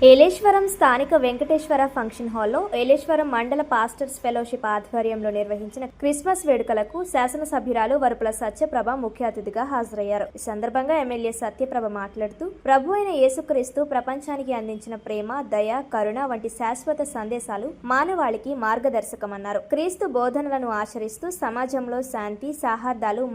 ఏలేశ్వరం స్థానిక వెంకటేశ్వర ఫంక్షన్ హాల్లో ఏలేశ్వరం మండల పాస్టర్స్ ఫెలోషిప్ ఆధ్వర్యంలో నిర్వహించిన క్రిస్మస్ వేడుకలకు శాసనసభ్యురాలు వరుపుల సత్యప్రభ ముఖ్య అతిథిగా హాజరయ్యారు. ఈ సందర్భంగా ఎమ్మెల్యే సత్యప్రభ మాట్లాడుతూ, ప్రభు అయిన యేసుక్రీస్తు ప్రపంచానికి అందించిన ప్రేమ, దయ, కరుణ వంటి శాశ్వత సందేశాలు మానవాళికి మార్గదర్శకమన్నారు. క్రీస్తు బోధనలను ఆచరిస్తూ సమాజంలో శాంతి, సౌహార్దాలు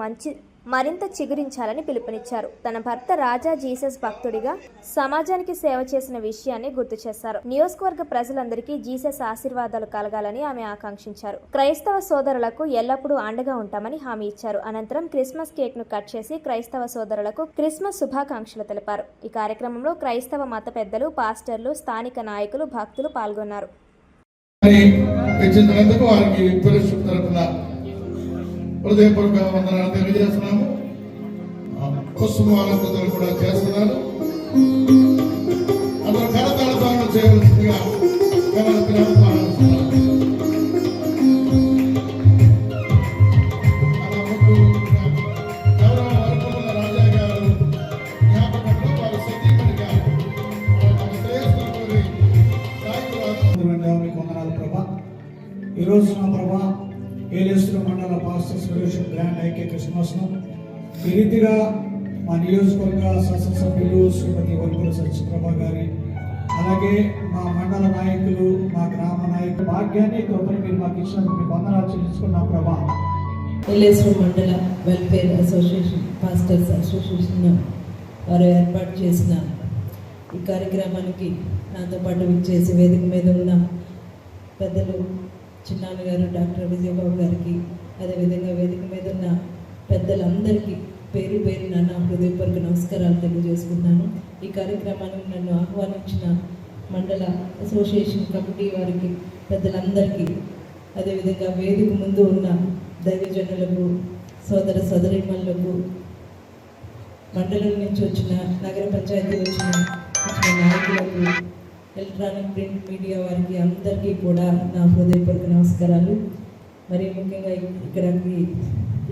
మరింత చిగురించాలని పిలుపునిచ్చారు. తన భర్త రాజా జీసస్ భక్తుడిగా సమాజానికి సేవ చేసిన విషయాన్ని గుర్తు చేశారు. నియోజకవర్గ ప్రజలందరికీ జీసస్ ఆశీర్వాదాలు కలగాలని ఆమె ఆకాంక్షించారు. క్రైస్తవ సోదరులకు ఎల్లప్పుడూ అండగా ఉంటామని హామీ ఇచ్చారు. అనంతరం క్రిస్మస్ కేక్ ను కట్ చేసి క్రైస్తవ సోదరులకు క్రిస్మస్ శుభాకాంక్షలు తెలిపారు. ఈ కార్యక్రమంలో క్రైస్తవ మత పెద్దలు, పాస్టర్లు, స్థానిక నాయకులు, భక్తులు పాల్గొన్నారు. హృదయపూర్వక వందనాలు తెలియజేస్తున్నాము. కుసుమాలంకృతులు కూడా చేస్తున్నారు. అందరూ కరతాళతో చేయవలసిందిగా రాజా గారు జ్ఞాపకంలో వారి సతీమణి గారు మీకు వందనాలు ప్రభా. ఈరోజు నా ప్రభా ఏలేశ్వరం మండల పాస్టర్స్ ఫెలోషిప్ గ్రాండ్ ఐక్య క్రిస్మస్ను ఈ రీతిగా మా నియోజకవర్గ శాసనసభ్యులు శ్రీమతి వరుపుల సత్యప్రభ గారి, అలాగే మా మండల నాయకులు, మా గ్రామ నాయకులు భాగ్యాన్ని కృపను మీరు మాకు ఇచ్చినందుకు మీకు వందనాలు చెల్లించుకున్నాం ప్రభా. ఏలేశ్వరం మండల వెల్ఫేర్ అసోసియేషన్, పాస్టర్స్ అసోసియేషన్ వారు ఏర్పాటు చేసిన ఈ కార్యక్రమానికి నాతో పాటు విచ్చేసి వేదిక మీద ఉన్న పెద్దలు చిన్నాన్న గారు, డాక్టర్ విజయబాబు గారికి, అదేవిధంగా వేదిక మీద ఉన్న పెద్దలందరికీ పేరు పేరున నా హృదయపూర్వక నమస్కారాలు తెలియజేసుకున్నాను. ఈ కార్యక్రమానికి నన్ను ఆహ్వానించిన మండల అసోసియేషన్ కమిటీ వారికి, పెద్దలందరికీ, అదేవిధంగా వేదిక ముందు ఉన్న దైవజనులకు, సోదర సోదరీమణులకు, మండలం నుంచి వచ్చిన, నగర పంచాయతీ వచ్చిన నాయకులకు, ఎలక్ట్రానిక్ ప్రింట్ మీడియా వారికి అందరికీ కూడా నా హృదయపూర్వక నమస్కారాలు. మరి ముఖ్యంగా ఇక్కడికి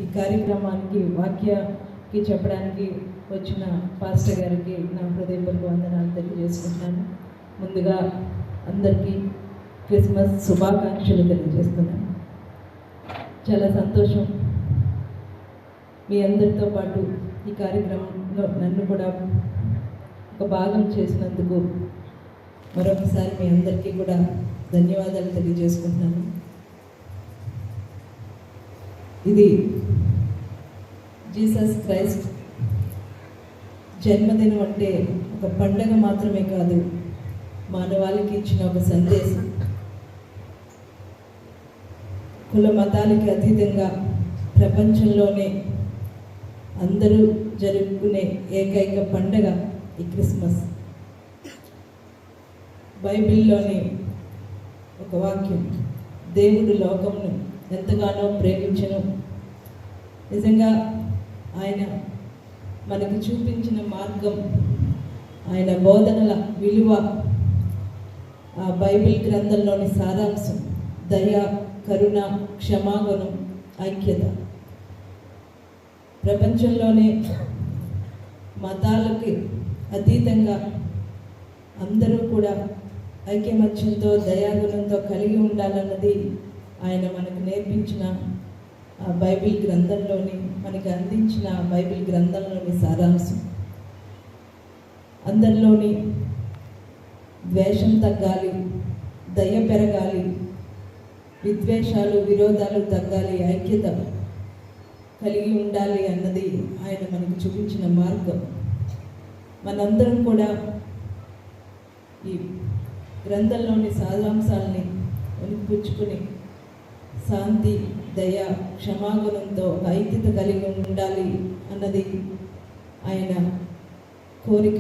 ఈ కార్యక్రమానికి వాక్యకి చెప్పడానికి వచ్చిన పాస్టర్ గారికి నా హృదయపూర్వక వందనాలు తెలియజేసుకుంటున్నాను. ముందుగా అందరికీ క్రిస్మస్ శుభాకాంక్షలు తెలియజేస్తున్నాను. చాలా సంతోషం మీ అందరితో పాటు ఈ కార్యక్రమంలో నన్ను కూడా ఒక భాగం చేసినందుకు మరొకసారి మీ అందరికీ కూడా ధన్యవాదాలు తెలియజేసుకుంటున్నాను. ఇది జీసస్ క్రైస్ట్ జన్మదినం అంటే ఒక పండగ మాత్రమే కాదు, మానవాళికి ఇచ్చిన ఒక సందేశం. కుల మతాలకి అతీతంగా ప్రపంచంలోనే అందరూ జరుపుకునే ఏకైక పండగ ఈ క్రిస్మస్. బైబిల్లోని ఒక వాక్యం, దేవుడు లోకమును ఎంతగానో ప్రేమించెను. నిజంగా ఆయన మనకి చూపించిన మార్గం, ఆయన బోధనల విలువ, ఆ బైబిల్ గ్రంథంలోని సారాంశం దయ, కరుణ, క్షమాగుణం, ఐక్యత. ప్రపంచంలోనే మతాలకి అతీతంగా అందరూ కూడా ఐక్యమత్యంతో, దయాగుణంతో కలిగి ఉండాలన్నది ఆయన మనకు నేర్పించిన ఆ బైబిల్ గ్రంథంలోని, మనకి అందించిన బైబిల్ గ్రంథంలోని సారాంశం. అందరిలోని ద్వేషం తగ్గాలి, దయ పెరగాలి, విద్వేషాలు, విరోధాలు తగ్గాలి, ఐక్యత కలిగి ఉండాలి అన్నది ఆయన మనకు చూపించిన మార్గం. మనందరం కూడా ఈ గ్రంథంలోని సారాంశాలని వెలిపుచ్చుకుని శాంతి, దయ, క్షమాగుణంతో ఐక్యత కలిగి ఉండాలి అన్నది ఆయన కోరిక.